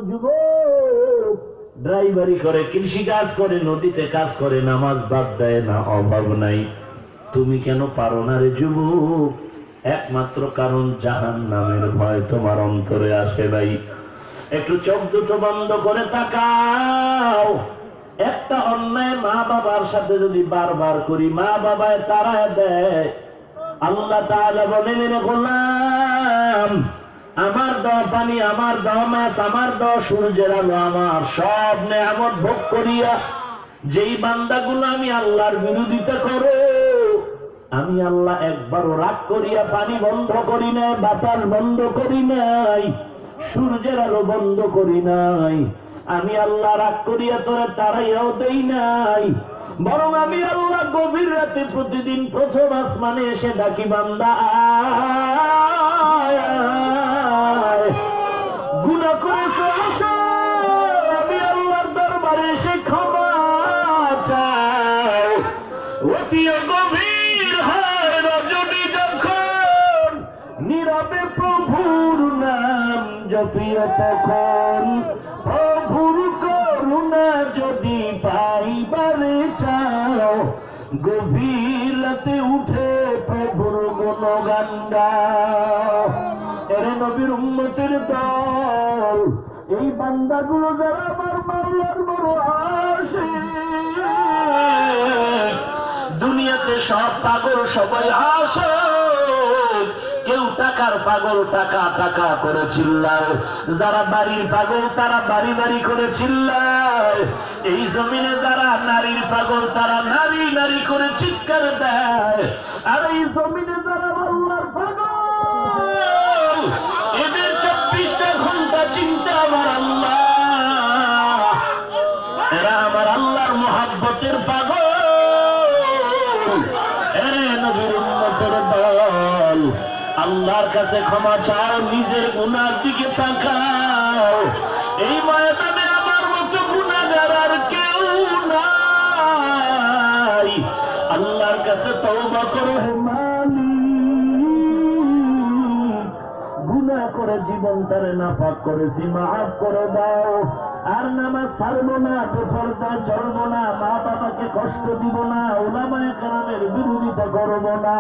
যুবক ড্রাইভারি করে, কৃষি কাজ করে, নদীতে কাজ করে, নামাজ বাদ দেয় না, অভাব নাই। তুমি কেন পারো না রে যুবক? একমাত্র কারণ জাহান্নামের ভয় তোমার অন্তরে আসে নাই। একটু চোখ দুটো বন্ধ করে তাকাও। একটা অন্যায় মা বাবার সাথে যদি বারবার করি, মা বাবায় তাড়ায় দেয়, আল্লাহ তাআলা বলেন, রে গোলাম, আমার দেওয়া পানি, আমার দেওয়া মাছ, আমার দেওয়া সূর্যের আলো, আমার সব নেয়ামত ভোগ করিয়া যেই বান্দাগুলো আমি আল্লাহর বিরোধিতা করে, আমি আল্লাহ একবারও রাগ করিয়া পানি বন্ধ করি নাই, বাতাস বন্ধ করি নাই, সূর্যের আলো বন্ধ করি নাই। আমি আল্লাহ রাগ করিয়া তোরে তাড়াইয়াও দেই নাই, বরং আমি আল্লাহ গভীর রাতে প্রতিদিন প্রথম আসমানে এসে ডাকি, বান্দা আয়, গুনাহ করেছো আসো, আমি আল্লাহর দরবারে এসে ক্ষমা চাও। অতি গভীর হয় রজনী যখন, নীরবে প্রভুর নাম জপিও তখন, প্রভুর করুণা যদি পাইবারে চাও, গভীর রাতে উঠে প্রভুর গুণগান গাও। এরে নবীর উম্মতের দল, এই বান্দাগুলো যারা আমার মাওলার বড় আশিক, দুনিয়াতে সব পাগল সবাই আশিক, কেউ টাকার পাগল টাকা টাকা করে চিল্লায়, যারা বাড়ির পাগল তারা বাড়ি বাড়ি করে চিল্লায়, এই জমিনে যারা নারীর পাগল তারা নারী নারী করে চিৎকার দেয়, আর এই জমিনে যারা আল্লাহর পাগল এদের 24টা ঘন্টা চিন্তা আমার আল্লাহ, এরা আমার আল্লাহর মহব্বতের পাগল। এরে নবীর উম্মতের দল, আল্লাহর কাছে ক্ষমা চাও, নিজের গুনার দিকে তাকাও। এই ময়দানে আমার মতো গুনাহগার আর কেউ নাই। আল্লাহর কাছে তওবা করো, হে মালিক, গুনাহ করে জীবনটারে নাপাক করেছি, মাফ করে দাও। আর নামাজ ছাড়বো না, বেপরদা চলবো না, মা বাবাকে কষ্ট দিব না, উলামায়ে কেরামের বিরোধিতা করবো না।